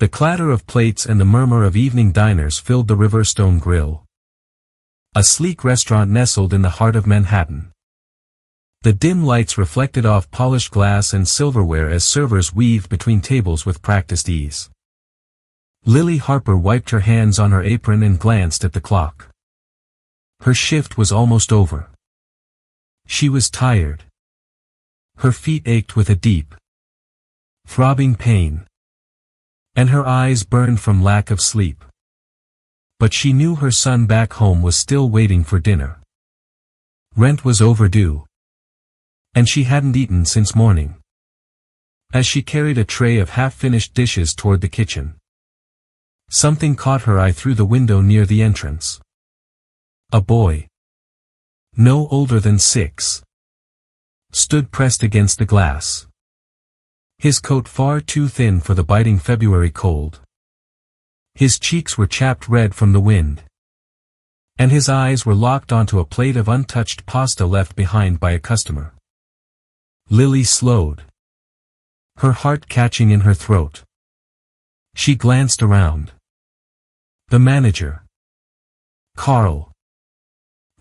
The clatter of plates and the murmur of evening diners filled the Riverstone Grill, a sleek restaurant nestled in the heart of Manhattan. The dim lights reflected off polished glass and silverware as servers weaved between tables with practiced ease. Lily Harper wiped her hands on her apron and glanced at the clock. Her shift was almost over. She was tired. Her feet ached with a deep, throbbing pain, and her eyes burned from lack of sleep. But she knew her son back home was still waiting for dinner. Rent was overdue, and she hadn't eaten since morning. As she carried a tray of half-finished dishes toward the kitchen, something caught her eye through the window near the entrance. A boy, no older than 6, stood pressed against the glass, his coat far too thin for the biting February cold. His cheeks were chapped red from the wind, and his eyes were locked onto a plate of untouched pasta left behind by a customer. Lily slowed, her heart catching in her throat. She glanced around. The manager, Carl,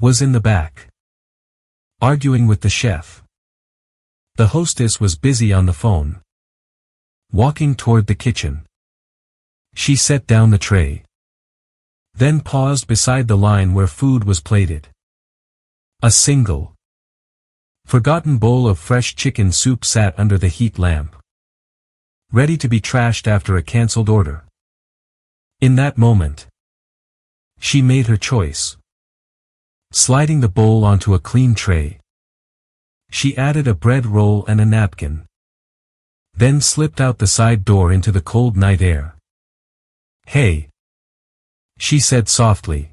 was in the back, arguing with the chef. The hostess was busy on the phone. Walking toward the kitchen, she set down the tray, then paused beside the line where food was plated. A single, forgotten bowl of fresh chicken soup sat under the heat lamp, ready to be trashed after a cancelled order. In that moment, she made her choice. Sliding the bowl onto a clean tray, she added a bread roll and a napkin, then slipped out the side door into the cold night air. "Hey," she said softly,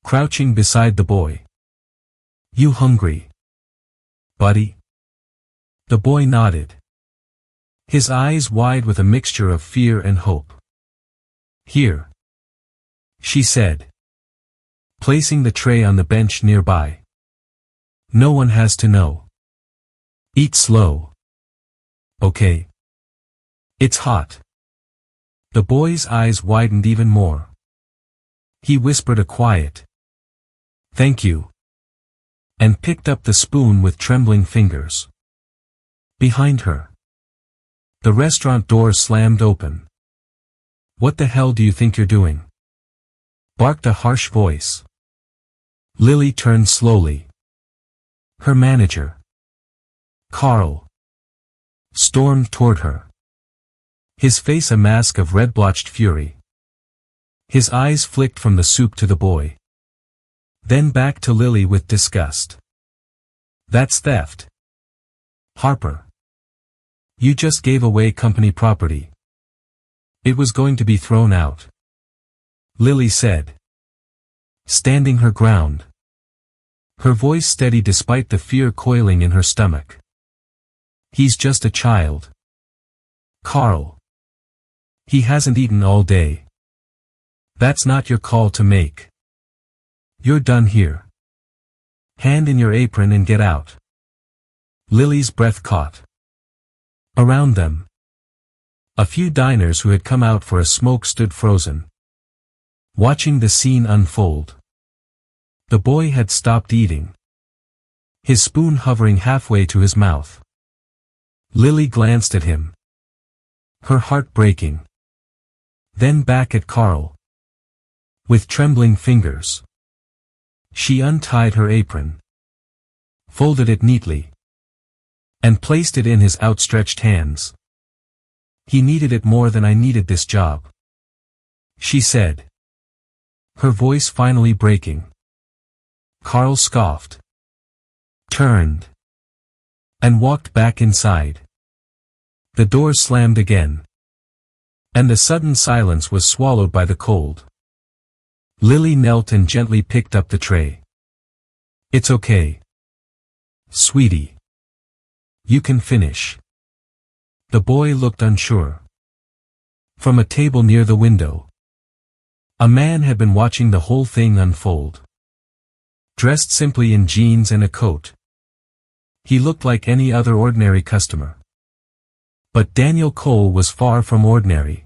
crouching beside the boy. "You hungry, buddy?" The boy nodded, his eyes wide with a mixture of fear and hope. "Here," she said, placing the tray on the bench nearby. "No one has to know. Eat slow. Okay? It's hot." The boy's eyes widened even more. He whispered a quiet, "Thank you," and picked up the spoon with trembling fingers. Behind her, the restaurant door slammed open. "What the hell do you think you're doing?" barked a harsh voice. Lily turned slowly. Her manager, Carl, stormed toward her, his face a mask of red-blotched fury. His eyes flicked from the soup to the boy, then back to Lily with disgust. "That's theft. Harper. You just gave away company property. It was going to be thrown out," Lily said, standing her ground, her voice steady despite the fear coiling in her stomach. "He's just a child, Carl. He hasn't eaten all day. That's not your call to make. You're done here. Hand in your apron and get out." Lily's breath caught. Around them, a few diners who had come out for a smoke stood frozen, watching the scene unfold. The boy had stopped eating, his spoon hovering halfway to his mouth. Lily glanced at him, her heart breaking, then back at Carl. With trembling fingers, she untied her apron, folded it neatly, and placed it in his outstretched hands. "He needed it more than I needed this job," she said, her voice finally breaking. Carl scoffed, turned, and walked back inside. The door slammed again, and the sudden silence was swallowed by the cold. Lily knelt and gently picked up the tray. "It's okay, sweetie. You can finish." The boy looked unsure. From a table near the window, a man had been watching the whole thing unfold. Dressed simply in jeans and a coat, he looked like any other ordinary customer. But Daniel Cole was far from ordinary.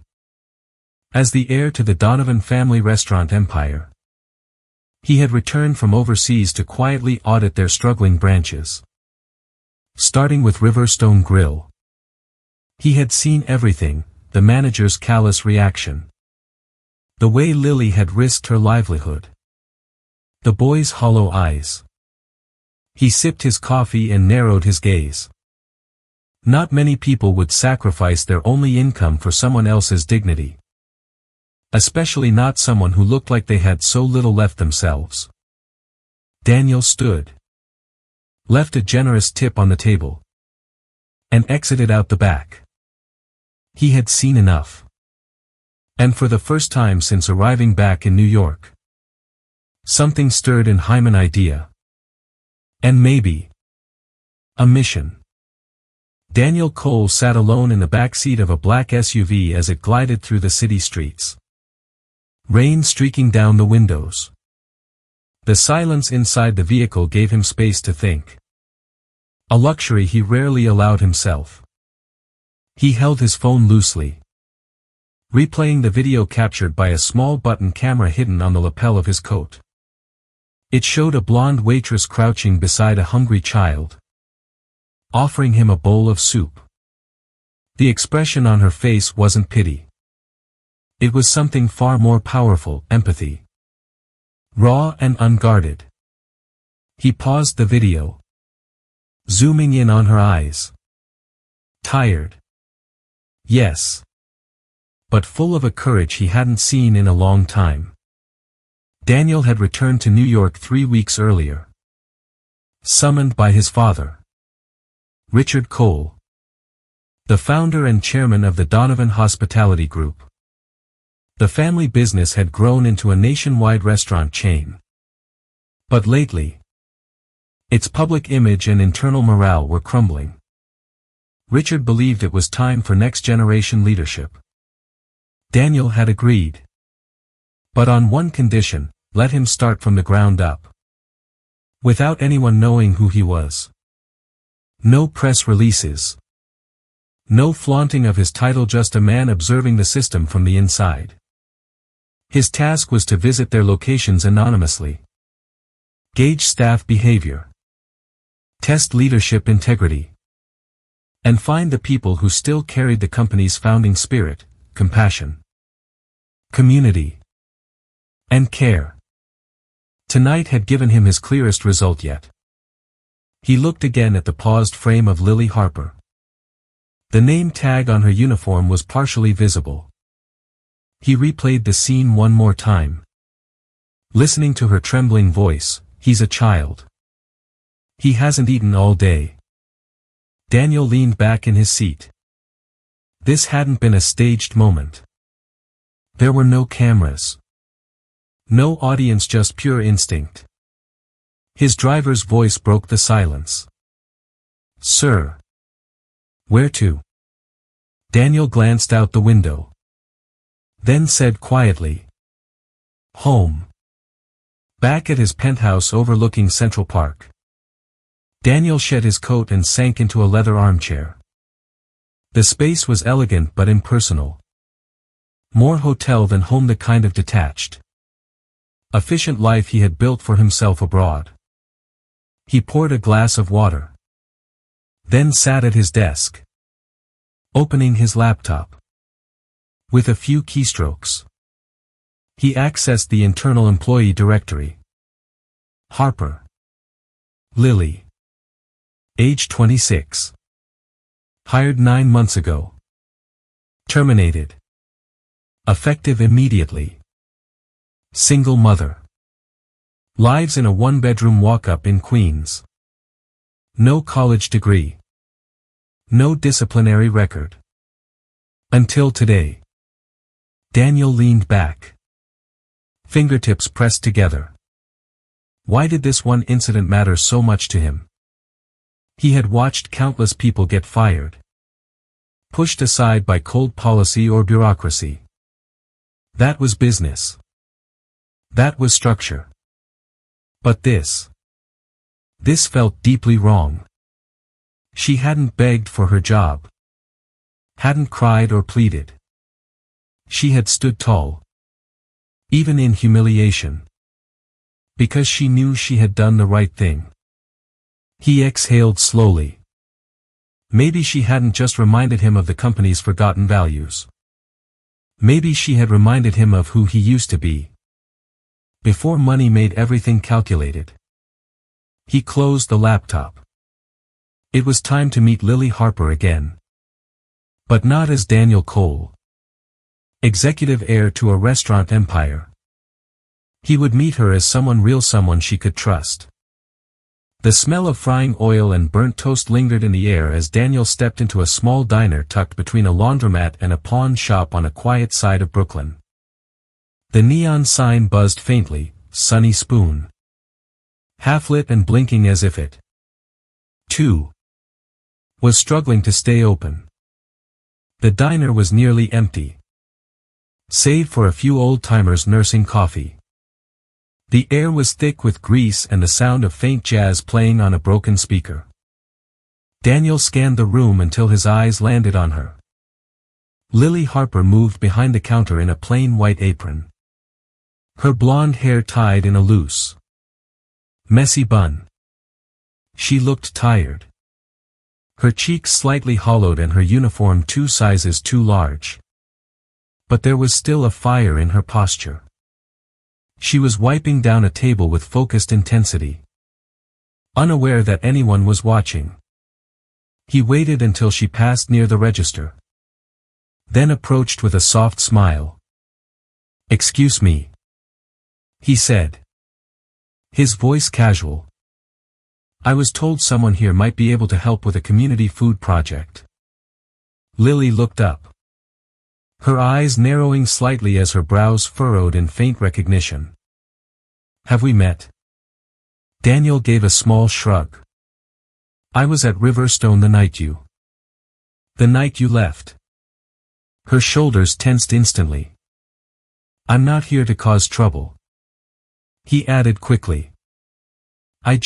As the heir to the Donovan family restaurant empire, he had returned from overseas to quietly audit their struggling branches. Starting with Riverstone Grill. He had seen everything, the manager's callous reaction, the way Lily had risked her livelihood, the boy's hollow eyes. He sipped his coffee and narrowed his gaze. Not many people would sacrifice their only income for someone else's dignity. Especially not someone who looked like they had so little left themselves. Daniel stood, left a generous tip on the table, and exited out the back. He had seen enough. And for the first time since arriving back in New York, something stirred in him, an idea. And maybe a mission. Daniel Cole sat alone in the back seat of a black SUV as it glided through the city streets. Rain streaking down the windows. The silence inside the vehicle gave him space to think. A luxury he rarely allowed himself. He held his phone loosely, replaying the video captured by a small button camera hidden on the lapel of his coat. It showed a blonde waitress crouching beside a hungry child, offering him a bowl of soup. The expression on her face wasn't pity. It was something far more powerful, empathy. Raw and unguarded. He paused the video, zooming in on her eyes. Tired. Yes. But full of a courage he hadn't seen in a long time. Daniel had returned to New York 3 weeks earlier. Summoned by his father, Richard Cole, the founder and chairman of the Donovan Hospitality Group. The family business had grown into a nationwide restaurant chain. But lately, its public image and internal morale were crumbling. Richard believed it was time for next-generation leadership. Daniel had agreed. But on one condition: let him start from the ground up. Without anyone knowing who he was. No press releases. No flaunting of his title, just a man observing the system from the inside. His task was to visit their locations anonymously, gauge staff behavior, test leadership integrity, and find the people who still carried the company's founding spirit: compassion, community, and care. Tonight had given him his clearest result yet. He looked again at the paused frame of Lily Harper. The name tag on her uniform was partially visible. He replayed the scene one more time, listening to her trembling voice. He's a child. He hasn't eaten all day. Daniel leaned back in his seat. This hadn't been a staged moment. There were no cameras. No audience, just pure instinct. His driver's voice broke the silence. Sir. Where to? Daniel glanced out the window, then said quietly, home. Back at his penthouse overlooking Central Park. Daniel shed his coat and sank into a leather armchair. The space was elegant but impersonal. More hotel than home, the kind of detached, efficient life he had built for himself abroad. He poured a glass of water, then sat at his desk, opening his laptop. With a few keystrokes, he accessed the internal employee directory. Harper. Lily. Age 26. Hired 9 months ago. Terminated. Effective immediately. Single mother. Lives in a 1-bedroom walk-up in Queens. No college degree. No disciplinary record. Until today. Daniel leaned back, fingertips pressed together. Why did this one incident matter so much to him? He had watched countless people get fired, pushed aside by cold policy or bureaucracy. That was business. That was structure. But this felt deeply wrong. She hadn't begged for her job, hadn't cried or pleaded. She had stood tall. Even in humiliation. Because she knew she had done the right thing. He exhaled slowly. Maybe she hadn't just reminded him of the company's forgotten values. Maybe she had reminded him of who he used to be. Before money made everything calculated. He closed the laptop. It was time to meet Lily Harper again. But not as Daniel Cole. Executive heir to a restaurant empire. He would meet her as someone real, someone she could trust. The smell of frying oil and burnt toast lingered in the air as Daniel stepped into a small diner tucked between a laundromat and a pawn shop on a quiet side of Brooklyn. The neon sign buzzed faintly, Sunny Spoon. Half-lit and blinking as if it, too, was struggling to stay open. The diner was nearly empty. Save for a few old-timers nursing coffee. The air was thick with grease and the sound of faint jazz playing on a broken speaker. Daniel scanned the room until his eyes landed on her. Lily Harper moved behind the counter in a plain white apron. Her blonde hair tied in a loose, messy bun. She looked tired. Her cheeks slightly hollowed and her uniform 2 sizes too large. But there was still a fire in her posture. She was wiping down a table with focused intensity. Unaware that anyone was watching. He waited until she passed near the register. Then approached with a soft smile. "Excuse me," he said. His voice casual. "I was told someone here might be able to help with a community food project." Lily looked up. Her eyes narrowing slightly as her brows furrowed in faint recognition. "Have we met?" Daniel gave a small shrug. "I was at Riverstone the night you left." Her shoulders tensed instantly. "I'm not here to cause trouble," he added quickly. I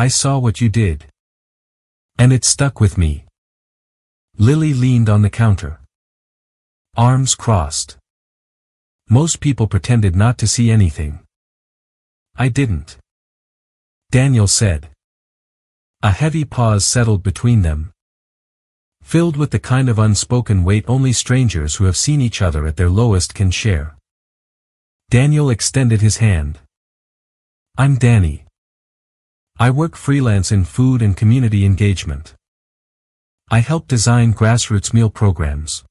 saw what you did. And it stuck with me." Lily leaned on the counter. Arms crossed. "Most people pretended not to see anything. I didn't," Daniel said. A heavy pause settled between them. Filled with the kind of unspoken weight only strangers who have seen each other at their lowest can share. Daniel extended his hand. "I'm Danny. I work freelance in food and community engagement. I help design grassroots meal programs.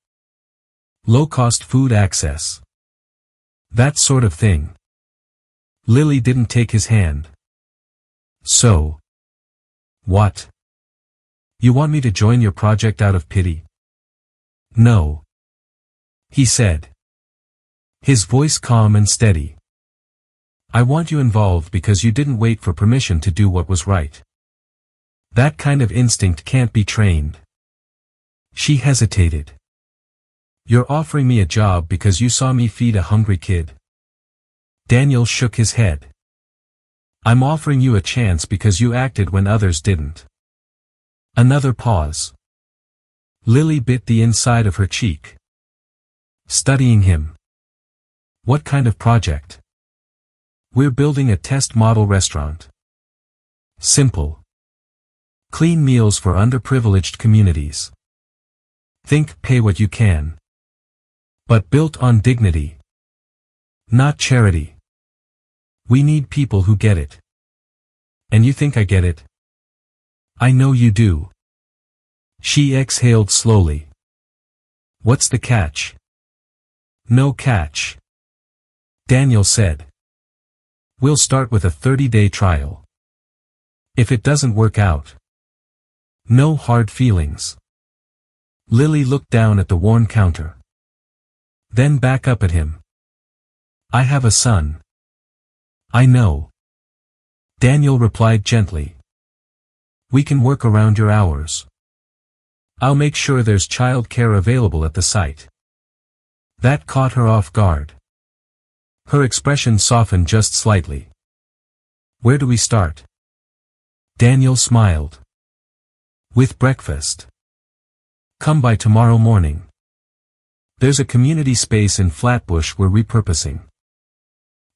Low-cost food access. That sort of thing." Lily didn't take his hand. "So. What? You want me to join your project out of pity?" "No," he said. His voice calm and steady. "I want you involved because you didn't wait for permission to do what was right. That kind of instinct can't be trained." She hesitated. "You're offering me a job because you saw me feed a hungry kid?" Daniel shook his head. "I'm offering you a chance because you acted when others didn't." Another pause. Lily bit the inside of her cheek. "Studying him." "What kind of project?" "We're building a test model restaurant. Simple. Clean meals for underprivileged communities. Think pay what you can. But built on dignity. Not charity. We need people who get it. And you think I get it?" "I know you do." She exhaled slowly. "What's the catch?" "No catch," Daniel said. "We'll start with a 30-day trial. If it doesn't work out, no hard feelings." Lily looked down at the worn counter. Then back up at him. "I have a son." "I know," Daniel replied gently. "We can work around your hours. I'll make sure there's child care available at the site." That caught her off guard. Her expression softened just slightly. "Where do we start?" Daniel smiled. "With breakfast. Come by tomorrow morning." There's a community space in Flatbush we're repurposing.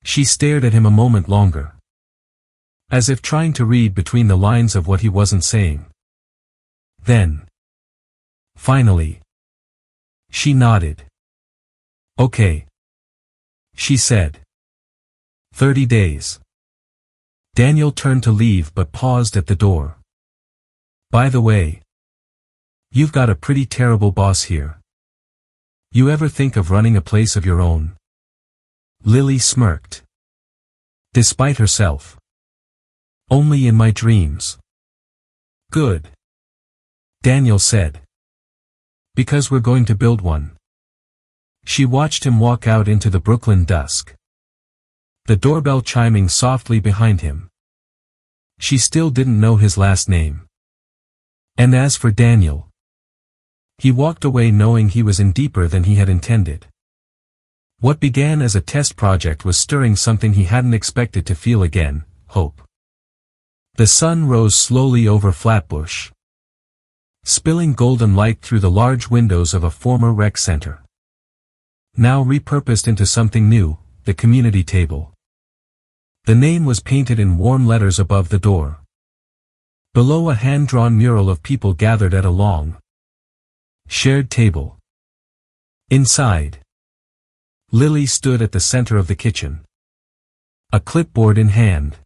She stared at him a moment longer, as if trying to read between the lines of what he wasn't saying. Then, finally, she nodded. Okay, she said. 30 days. Daniel turned to leave but paused at the door. By the way, you've got a pretty terrible boss here. You ever think of running a place of your own? Lily smirked. Despite herself. Only in my dreams. Good. Daniel said. Because we're going to build one. She watched him walk out into the Brooklyn dusk. The doorbell chiming softly behind him. She still didn't know his last name. And as for Daniel, he walked away knowing he was in deeper than he had intended. What began as a test project was stirring something he hadn't expected to feel again, hope. The sun rose slowly over Flatbush, spilling golden light through the large windows of a former rec center. Now repurposed into something new, the community table. The name was painted in warm letters above the door. Below, a hand-drawn mural of people gathered at a long, shared table. Inside, Lily stood at the center of the kitchen, a clipboard in hand,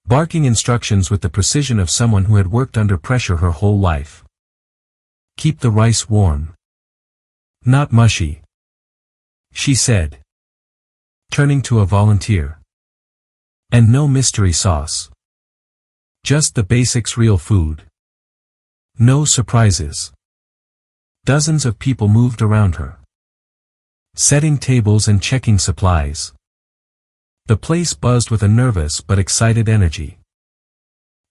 barking instructions with the precision of someone who had worked under pressure her whole life. Keep the rice warm. Not mushy, she said, turning to a volunteer. And no mystery sauce. Just the basics, real food. No surprises. Dozens of people moved around her, setting tables and checking supplies. The place buzzed with a nervous but excited energy.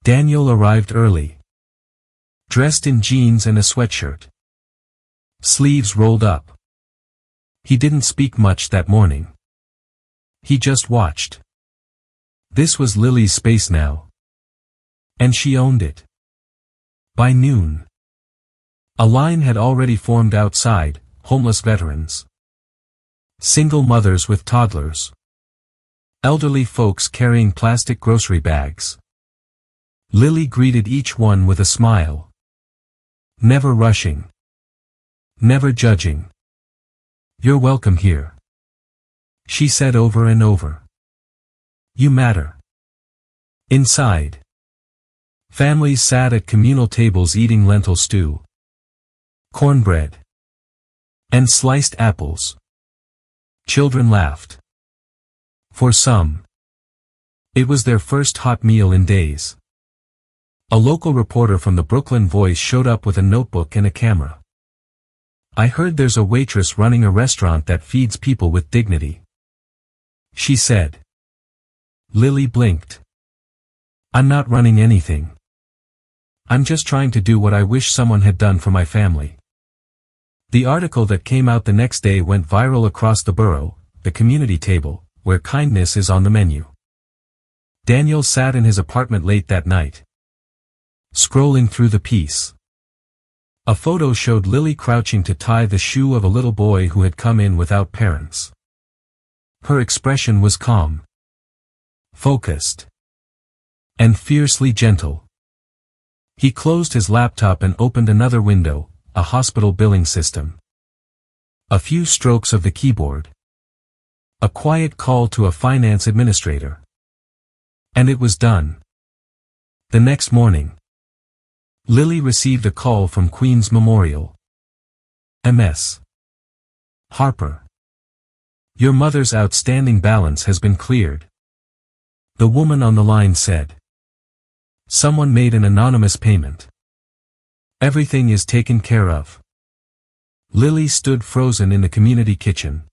Daniel arrived early, dressed in jeans and a sweatshirt, sleeves rolled up. He didn't speak much that morning. He just watched. This was Lily's space now. And she owned it. By noon, a line had already formed outside, homeless veterans, single mothers with toddlers, elderly folks carrying plastic grocery bags. Lily greeted each one with a smile. Never rushing. Never judging. You're welcome here, she said over and over. You matter. Inside, families sat at communal tables eating lentil stew, cornbread, and sliced apples. Children laughed. For some, it was their first hot meal in days. A local reporter from the Brooklyn Voice showed up with a notebook and a camera. I heard there's a waitress running a restaurant that feeds people with dignity, she said. Lily blinked. I'm not running anything. I'm just trying to do what I wish someone had done for my family. The article that came out the next day went viral across the borough, the community table, where kindness is on the menu. Daniel sat in his apartment late that night, scrolling through the piece. A photo showed Lily crouching to tie the shoe of a little boy who had come in without parents. Her expression was calm, focused, and fiercely gentle. He closed his laptop and opened another window, a hospital billing system. A few strokes of the keyboard. A quiet call to a finance administrator. And it was done. The next morning, Lily received a call from Queen's Memorial. MS. Harper. Your mother's outstanding balance has been cleared, the woman on the line said. Someone made an anonymous payment. Everything is taken care of. Lily stood frozen in the community kitchen,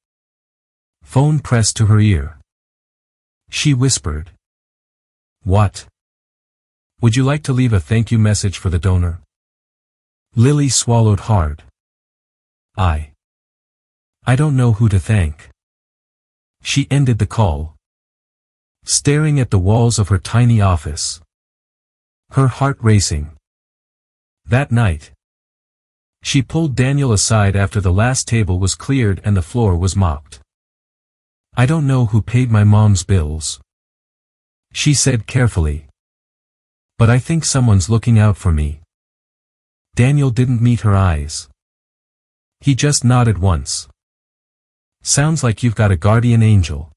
phone pressed to her ear. She whispered. What? Would you like to leave a thank you message for the donor? Lily swallowed hard. I don't know who to thank. She ended the call, staring at the walls of her tiny office, her heart racing. That night, She pulled Daniel aside after the last table was cleared and the floor was mopped. "I don't know who paid my mom's bills," she said carefully. "But I think someone's looking out for me." Daniel didn't meet her eyes. He just nodded once. "Sounds like you've got a guardian angel."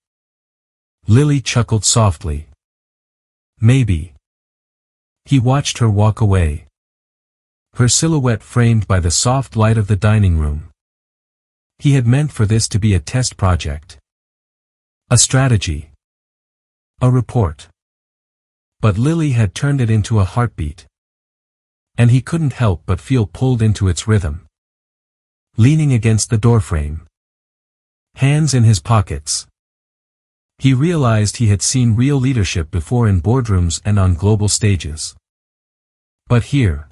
Lily chuckled softly. "Maybe." He watched her walk away. Her silhouette framed by the soft light of the dining room. He had meant for this to be a test project. A strategy. A report. But Lily had turned it into a heartbeat. And he couldn't help but feel pulled into its rhythm. Leaning against the doorframe. Hands in his pockets. He realized he had seen real leadership before in boardrooms and on global stages. But here,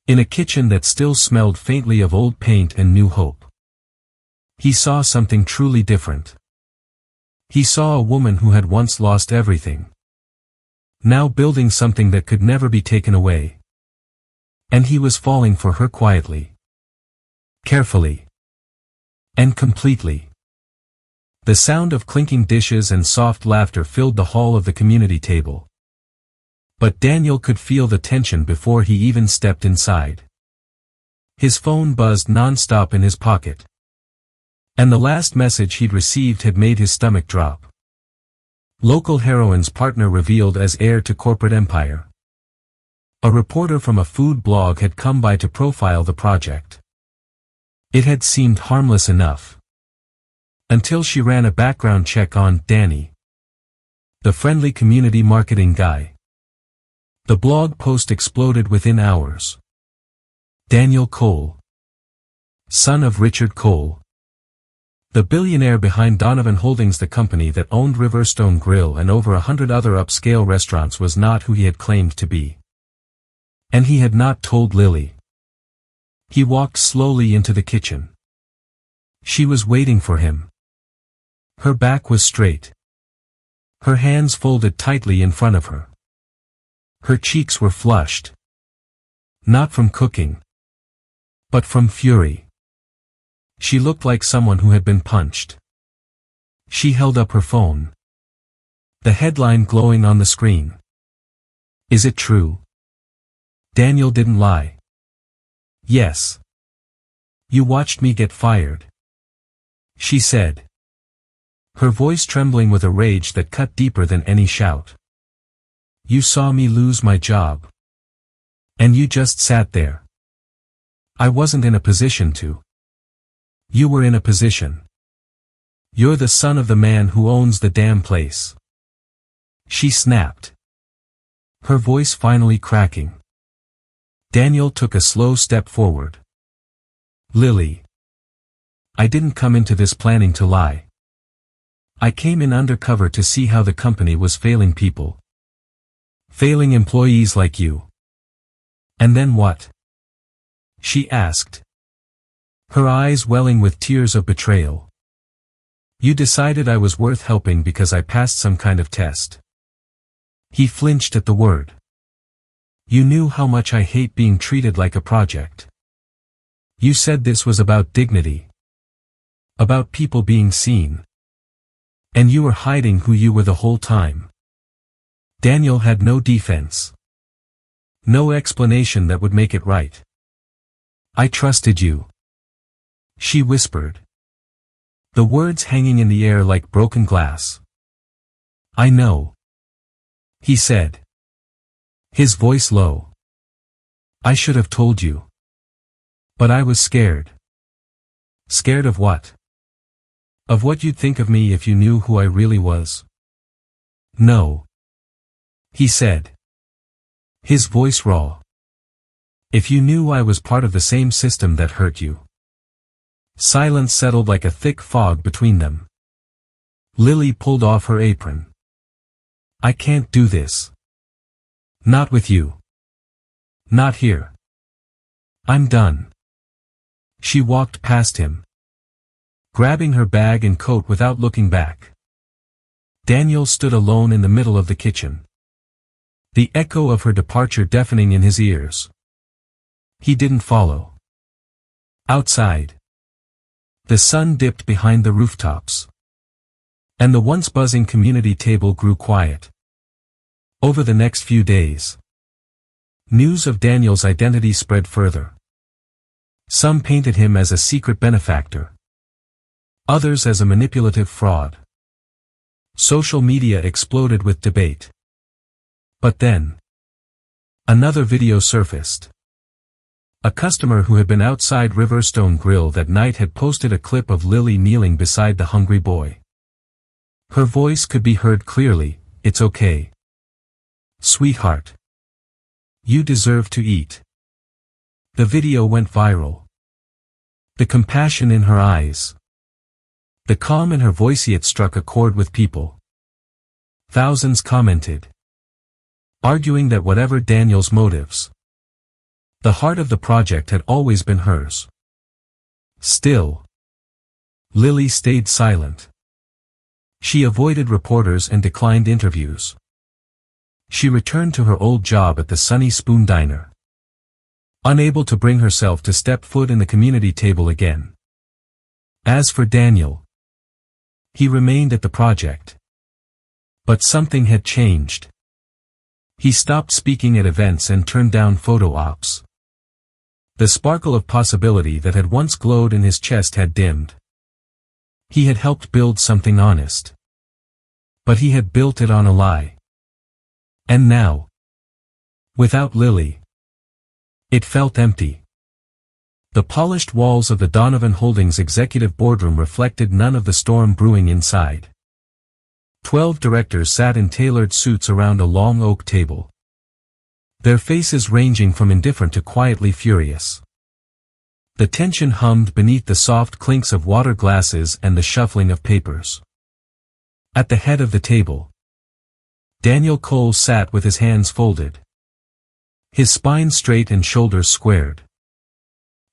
in a kitchen that still smelled faintly of old paint and new hope, he saw something truly different. He saw a woman who had once lost everything, now building something that could never be taken away. And he was falling for her quietly, carefully, and completely. The sound of clinking dishes and soft laughter filled the hall of the community table. But Daniel could feel the tension before he even stepped inside. His phone buzzed non-stop in his pocket. And the last message he'd received had made his stomach drop. Local heroine's partner revealed as heir to corporate empire. A reporter from a food blog had come by to profile the project. It had seemed harmless enough. Until she ran a background check on Danny, the friendly community marketing guy. The blog post exploded within hours. Daniel Cole, son of Richard Cole, the billionaire behind Donovan Holdings, the company that owned Riverstone Grill and over 100 other upscale restaurants, was not who he had claimed to be. And he had not told Lily. He walked slowly into the kitchen. She was waiting for him. Her back was straight. Her hands folded tightly in front of her. Her cheeks were flushed. Not from cooking, but from fury. She looked like someone who had been punched. She held up her phone. The headline glowing on the screen. "Is it true?" Daniel didn't lie. "Yes. You watched me get fired," she said, her voice trembling with a rage that cut deeper than any shout. "You saw me lose my job. And you just sat there. I wasn't in a position to. You were in a position. You're the son of the man who owns the damn place," she snapped, her voice finally cracking. Daniel took a slow step forward. "Lily, I didn't come into this planning to lie. I came in undercover to see how the company was failing people. Failing employees like you." "And then what?" she asked, her eyes welling with tears of betrayal. "You decided I was worth helping because I passed some kind of test." He flinched at the word. "You knew how much I hate being treated like a project. You said this was about dignity. About people being seen. And you were hiding who you were the whole time." Daniel had no defense. No explanation that would make it right. "I trusted you," she whispered, the words hanging in the air like broken glass. "I know," he said, his voice low. "I should have told you. But I was scared." "Scared of what?" "Of what you'd think of me if you knew who I really was." "No," he said, his voice raw. "If you knew I was part of the same system that hurt you." Silence settled like a thick fog between them. Lily pulled off her apron. "I can't do this. Not with you. Not here. I'm done." She walked past him, grabbing her bag and coat without looking back. Daniel stood alone in the middle of the kitchen, the echo of her departure deafening in his ears. He didn't follow. Outside, the sun dipped behind the rooftops, and the once buzzing community table grew quiet. Over the next few days, news of Daniel's identity spread further. Some painted him as a secret benefactor, others as a manipulative fraud. Social media exploded with debate. But then, another video surfaced. A customer who had been outside Riverstone Grill that night had posted a clip of Lily kneeling beside the hungry boy. Her voice could be heard clearly, "It's okay, sweetheart. You deserve to eat." The video went viral. The compassion in her eyes, the calm in her voice, it struck a chord with people. Thousands commented, arguing that whatever Daniel's motives, the heart of the project had always been hers. Still, Lily stayed silent. She avoided reporters and declined interviews. She returned to her old job at the Sunny Spoon Diner, unable to bring herself to step foot in the community table again. As for Daniel, he remained at the project. But something had changed. He stopped speaking at events and turned down photo ops. The sparkle of possibility that had once glowed in his chest had dimmed. He had helped build something honest, but he had built it on a lie. And now, without Lily, it felt empty. The polished walls of the Donovan Holdings executive boardroom reflected none of the storm brewing inside. 12 directors sat in tailored suits around a long oak table, their faces ranging from indifferent to quietly furious. The tension hummed beneath the soft clinks of water glasses and the shuffling of papers. At the head of the table, Daniel Cole sat with his hands folded, his spine straight and shoulders squared.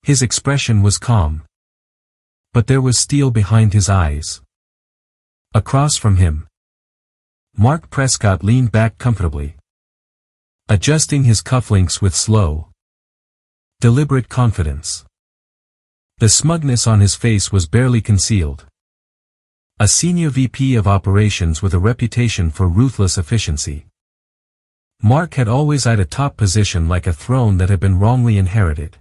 His expression was calm, but there was steel behind his eyes. Across from him, Mark Prescott leaned back comfortably, adjusting his cufflinks with slow, deliberate confidence. The smugness on his face was barely concealed. A senior VP of operations with a reputation for ruthless efficiency. Mark had always eyed a top position like a throne that had been wrongly inherited.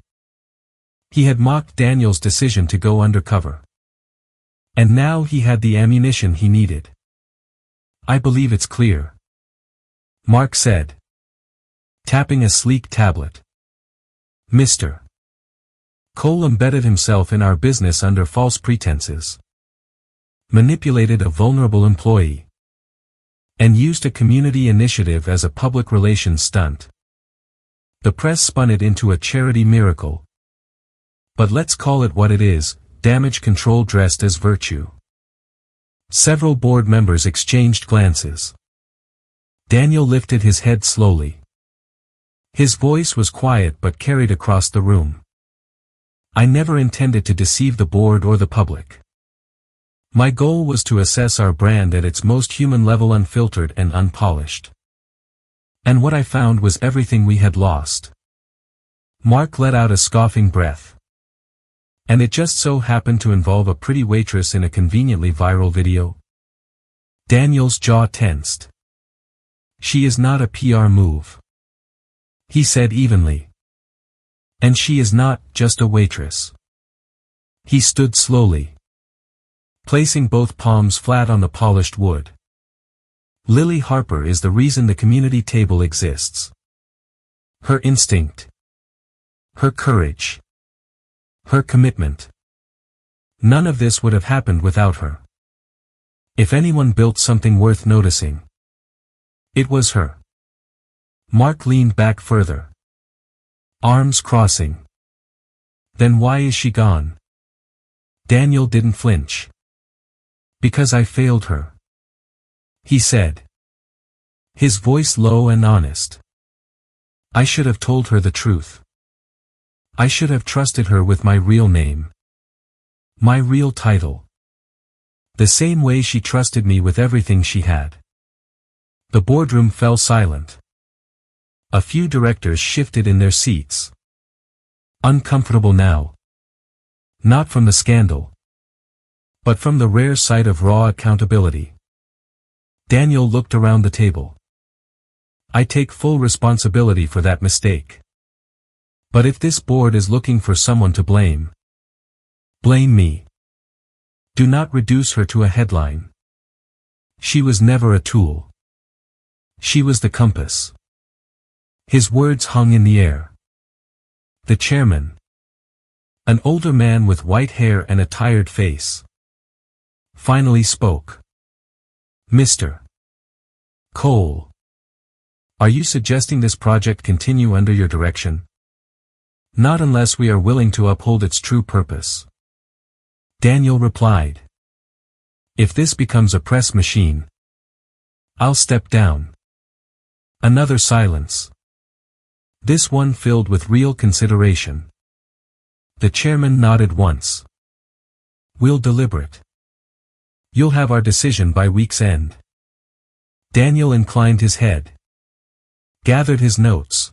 He had mocked Daniel's decision to go undercover. And now he had the ammunition he needed. "I believe it's clear," Mark said, tapping a sleek tablet. "Mr. Cole embedded himself in our business under false pretenses, manipulated a vulnerable employee, and used a community initiative as a public relations stunt. The press spun it into a charity miracle. But let's call it what it is, damage control dressed as virtue." Several board members exchanged glances. Daniel lifted his head slowly. His voice was quiet but carried across the room. "I never intended to deceive the board or the public. My goal was to assess our brand at its most human level, unfiltered and unpolished. And what I found was everything we had lost." Mark let out a scoffing breath. "And it just so happened to involve a pretty waitress in a conveniently viral video?" Daniel's jaw tensed. "She is not a PR move," he said evenly. "And she is not just a waitress." He stood slowly, placing both palms flat on the polished wood. "Lily Harper is the reason the community table exists. Her instinct, her courage, her commitment. None of this would have happened without her. If anyone built something worth noticing, it was her." Mark leaned back further, arms crossing. "Then why is she gone?" Daniel didn't flinch. "Because I failed her," he said, his voice low and honest. "I should have told her the truth. I should have trusted her with my real name, my real title, the same way she trusted me with everything she had." The boardroom fell silent. A few directors shifted in their seats. Uncomfortable now, Not from the scandal, but from the rare sight of raw accountability. Daniel looked around the table. I take full responsibility for that mistake. But if this board is looking for someone to blame, blame me. Do not reduce her to a headline. She was never a tool. She was the compass. His words hung in the air. The chairman, an older man with white hair and a tired face, finally spoke. Mr. Cole, are you suggesting this project continue under your direction? Not unless we are willing to uphold its true purpose. Daniel replied. If this becomes a press machine, I'll step down. Another silence. This one filled with real consideration. The chairman nodded once. We'll deliberate. You'll have our decision by week's end. Daniel inclined his head, gathered his notes,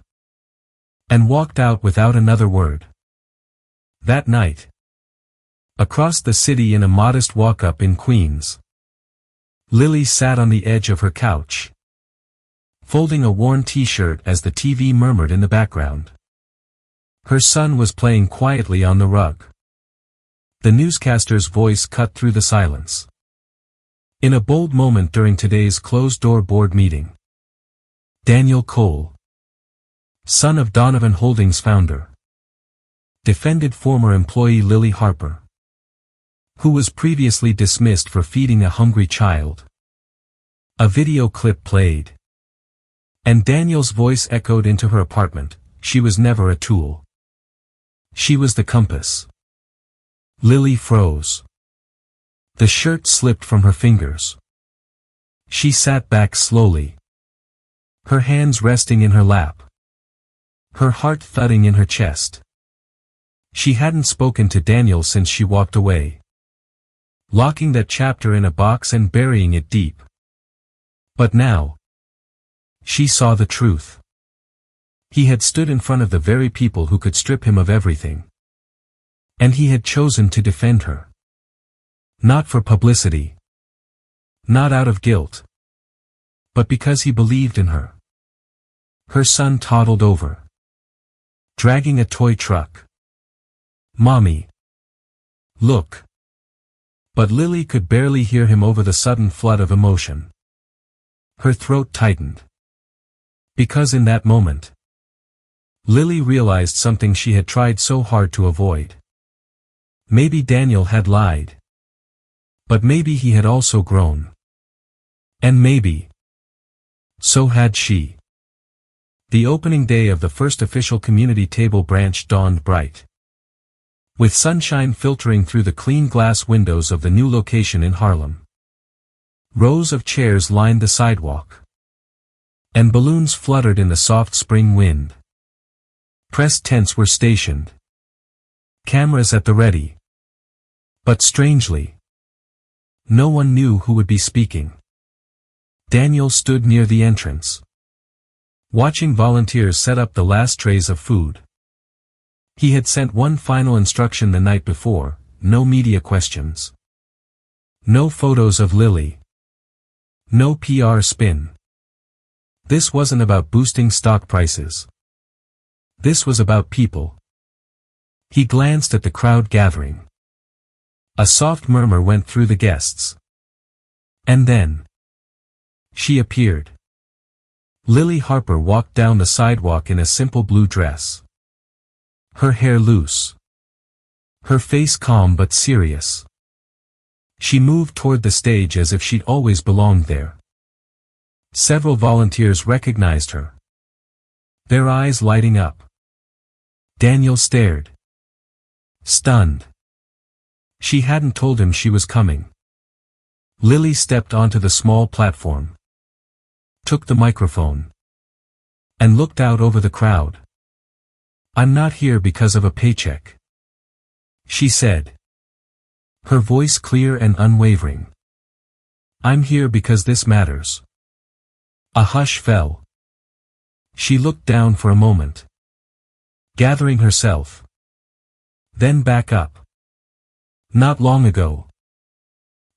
and walked out without another word. That night, across the city in a modest walk-up in Queens, Lily sat on the edge of her couch, folding a worn t-shirt as the TV murmured in the background. Her son was playing quietly on the rug. The newscaster's voice cut through the silence. In a bold moment during today's closed-door board meeting, Daniel Cole, son of Donovan Holdings founder, defended former employee Lily Harper, who was previously dismissed for feeding a hungry child. A video clip played, and Daniel's voice echoed into her apartment. She was never a tool. She was the compass. Lily froze. The shirt slipped from her fingers. She sat back slowly, her hands resting in her lap, her heart thudding in her chest. She hadn't spoken to Daniel since she walked away, locking that chapter in a box and burying it deep. But now, she saw the truth. He had stood in front of the very people who could strip him of everything. And he had chosen to defend her. Not for publicity. Not out of guilt. But because he believed in her. Her son toddled over, dragging a toy truck. Mommy. Look. But Lily could barely hear him over the sudden flood of emotion. Her throat tightened. Because in that moment, Lily realized something she had tried so hard to avoid. Maybe Daniel had lied. But maybe he had also grown. And maybe, so had she. The opening day of the first official community table branch dawned bright, with sunshine filtering through the clean glass windows of the new location in Harlem. Rows of chairs lined the sidewalk, and balloons fluttered in the soft spring wind. Press tents were stationed, cameras at the ready. But strangely, no one knew who would be speaking. Daniel stood near the entrance, watching volunteers set up the last trays of food. He had sent one final instruction the night before: no media questions. No photos of Lily. No PR spin. This wasn't about boosting stock prices. This was about people. He glanced at the crowd gathering. A soft murmur went through the guests. And then, she appeared. Lily Harper walked down the sidewalk in a simple blue dress. Her hair loose. Her face calm but serious. She moved toward the stage as if she'd always belonged there. Several volunteers recognized her, their eyes lighting up. Daniel stared, stunned. She hadn't told him she was coming. Lily stepped onto the small platform, took the microphone, and looked out over the crowd. I'm not here because of a paycheck, she said, her voice clear and unwavering. I'm here because this matters. A hush fell. She looked down for a moment, gathering herself, then back up. Not long ago,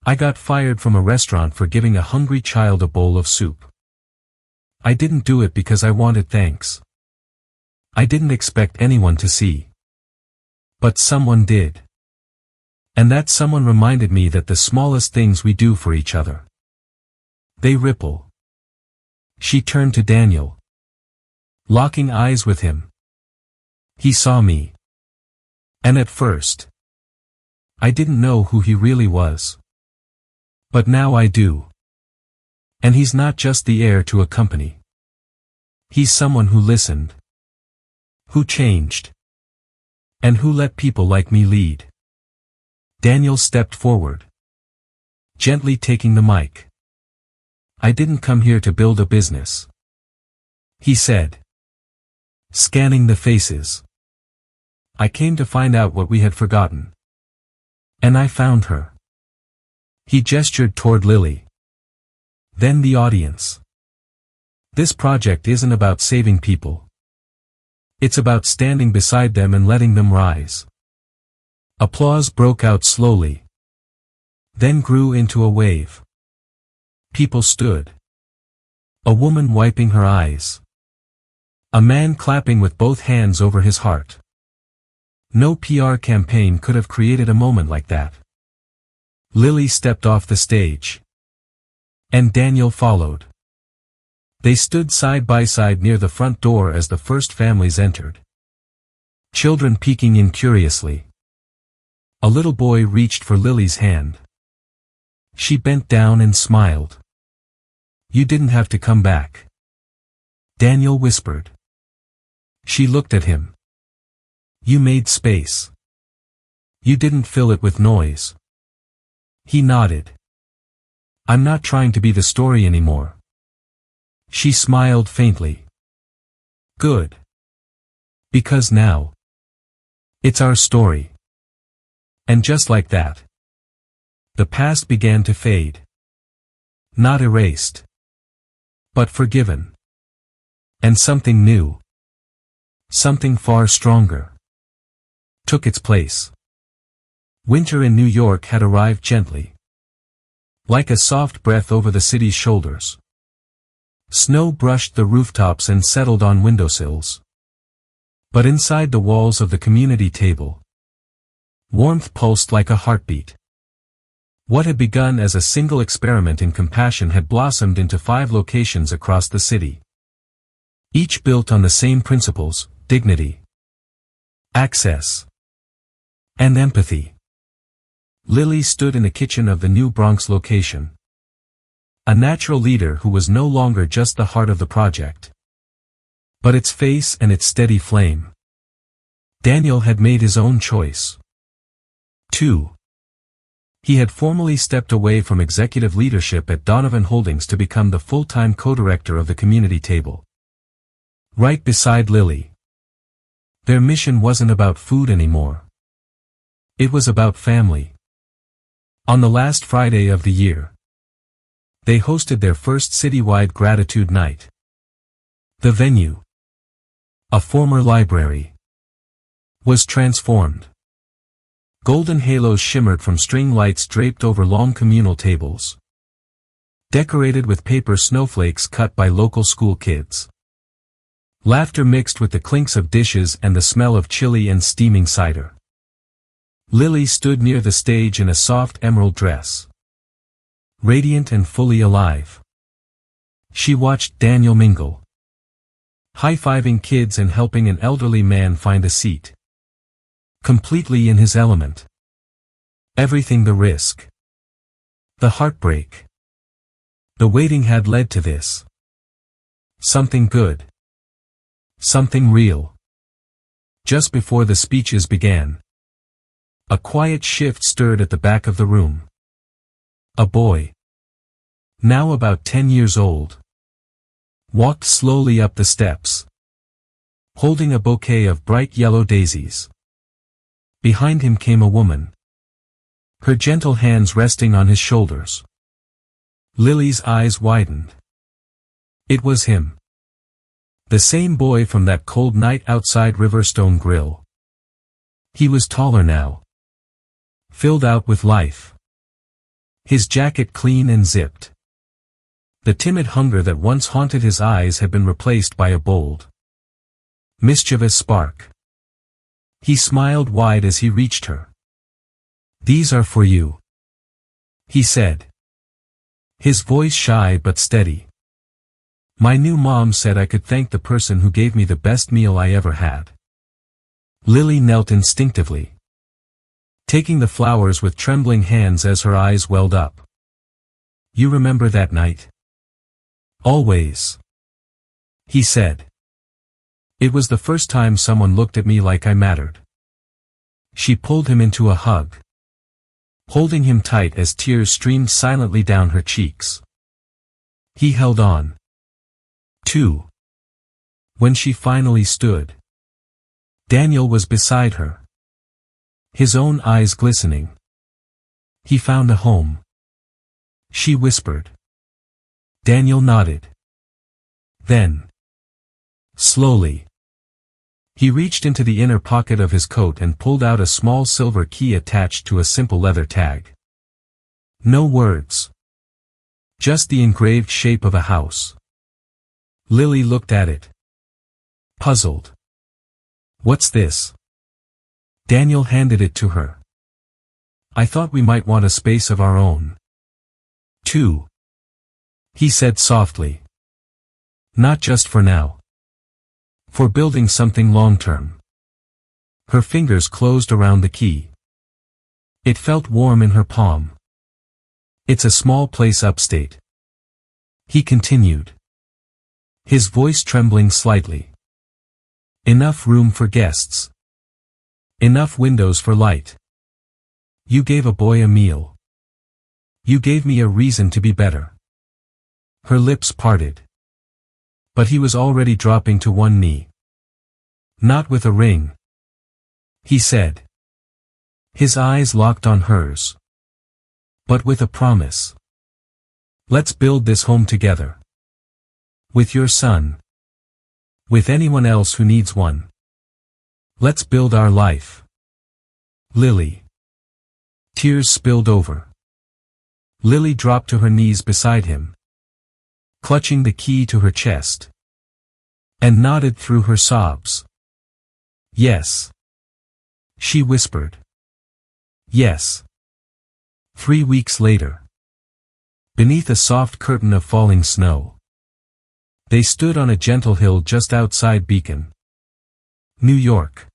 I got fired from a restaurant for giving a hungry child a bowl of soup. I didn't do it because I wanted thanks. I didn't expect anyone to see. But someone did. And that someone reminded me that the smallest things we do for each other, they ripple. She turned to Daniel, locking eyes with him. He saw me. And at first, I didn't know who he really was. But now I do. And he's not just the heir to a company. He's someone who listened, who changed, and who let people like me lead. Daniel stepped forward, gently taking the mic. I didn't come here to build a business, he said, scanning the faces. I came to find out what we had forgotten. And I found her. He gestured toward Lily. Then the audience. This project isn't about saving people. It's about standing beside them and letting them rise. Applause broke out slowly, then grew into a wave. People stood. A woman wiping her eyes. A man clapping with both hands over his heart. No PR campaign could have created a moment like that. Lily stepped off the stage. And Daniel followed. They stood side by side near the front door as the first families entered. Children peeking in curiously. A little boy reached for Lily's hand. She bent down and smiled. You didn't have to come back, Daniel whispered. She looked at him. You made space. You didn't fill it with noise. He nodded. I'm not trying to be the story anymore. She smiled faintly. Good. Because now, it's our story. And just like that, the past began to fade. Not erased, but forgiven. And something new, something far stronger, took its place. Winter in New York had arrived gently, like a soft breath over the city's shoulders. Snow brushed the rooftops and settled on windowsills. But inside the walls of the community table, warmth pulsed like a heartbeat. What had begun as a single experiment in compassion had blossomed into 5 locations across the city. Each built on the same principles: dignity, access, and empathy. Lily stood in the kitchen of the New Bronx location. A natural leader who was no longer just the heart of the project, but its face and its steady flame. Daniel had made his own choice. 2. He had formally stepped away from executive leadership at Donovan Holdings to become the full-time co-director of the community table. Right beside Lily. Their mission wasn't about food anymore. It was about family. On the last Friday of the year, they hosted their first citywide gratitude night. The venue, a former library, was transformed. Golden halos shimmered from string lights draped over long communal tables, decorated with paper snowflakes cut by local school kids. Laughter mixed with the clinks of dishes and the smell of chili and steaming cider. Lily stood near the stage in a soft emerald dress, radiant and fully alive. She watched Daniel mingle, high-fiving kids and helping an elderly man find a seat. Completely in his element. Everything: the risk, the heartbreak, the waiting had led to this. Something good. Something real. Just before the speeches began, a quiet shift stirred at the back of the room. A boy, now about 10 years old, walked slowly up the steps, holding a bouquet of bright yellow daisies. Behind him came a woman, her gentle hands resting on his shoulders. Lily's eyes widened. It was him. The same boy from that cold night outside Riverstone Grill. He was taller now, filled out with life. His jacket clean and zipped. The timid hunger that once haunted his eyes had been replaced by a bold, mischievous spark. He smiled wide as he reached her. "These are for you," he said, his voice shy but steady. "My new mom said I could thank the person who gave me the best meal I ever had." Lily knelt instinctively, taking the flowers with trembling hands as her eyes welled up. "You remember that night?" "Always," he said. "It was the first time someone looked at me like I mattered." She pulled him into a hug, holding him tight as tears streamed silently down her cheeks. He held on, too. When she finally stood, Daniel was beside her, his own eyes glistening. "He found a home," she whispered. Daniel nodded. Then, slowly, he reached into the inner pocket of his coat and pulled out a small silver key attached to a simple leather tag. No words, just the engraved shape of a house. Lily looked at it, puzzled. "What's this?" Daniel handed it to her. "I thought we might want a space of our own, too," he said softly. "Not just for now. For building something long-term." Her fingers closed around the key. It felt warm in her palm. "It's a small place upstate," he continued, his voice trembling slightly. "Enough room for guests. Enough windows for light. You gave a boy a meal. You gave me a reason to be better." Her lips parted. But he was already dropping to one knee. "Not with a ring," he said, his eyes locked on hers. "But with a promise. Let's build this home together. With your son. With anyone else who needs one. Let's build our life." Lily. Tears spilled over. Lily dropped to her knees beside him, clutching the key to her chest, and nodded through her sobs. "Yes," she whispered. "Yes." 3 weeks later, beneath a soft curtain of falling snow, they stood on a gentle hill just outside Beacon, New York.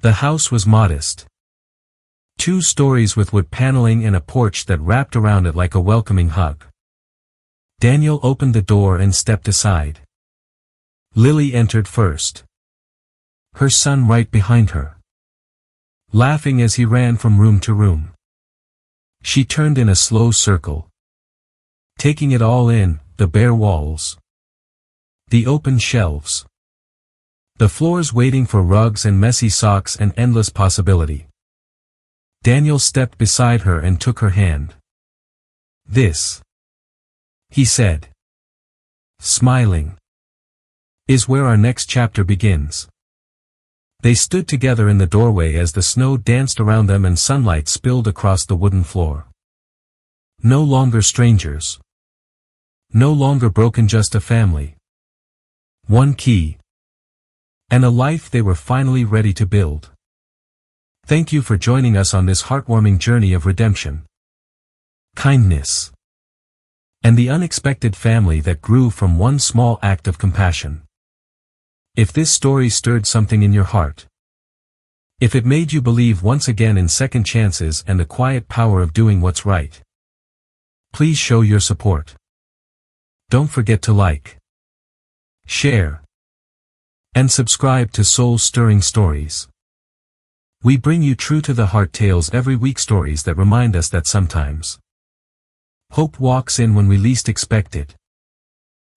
The house was modest. 2 stories with wood paneling and a porch that wrapped around it like a welcoming hug. Daniel opened the door and stepped aside. Lily entered first, her son right behind her, laughing as he ran from room to room. She turned in a slow circle, taking it all in, the bare walls, the open shelves, the floors waiting for rugs and messy socks and endless possibility. Daniel stepped beside her and took her hand. "This," he said, smiling, "is where our next chapter begins." They stood together in the doorway as the snow danced around them and sunlight spilled across the wooden floor. No longer strangers. No longer broken, just a family. One key. And a life they were finally ready to build. Thank you for joining us on this heartwarming journey of redemption, kindness, and the unexpected family that grew from one small act of compassion. If this story stirred something in your heart, if it made you believe once again in second chances and the quiet power of doing what's right, please show your support. Don't forget to like, share, and subscribe to Soul-Stirring Stories. We bring you true to the heart tales every week, stories that remind us that sometimes hope walks in when we least expect it.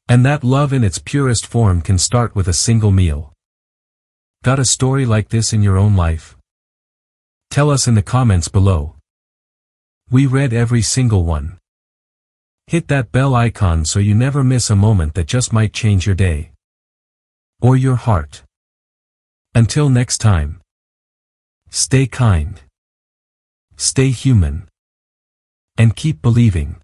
And that love in its purest form can start with a single meal. Got a story like this in your own life? Tell us in the comments below. We read every single one. Hit that bell icon so you never miss a moment that just might change your day. Or your heart. Until next time. Stay kind. Stay human. And keep believing.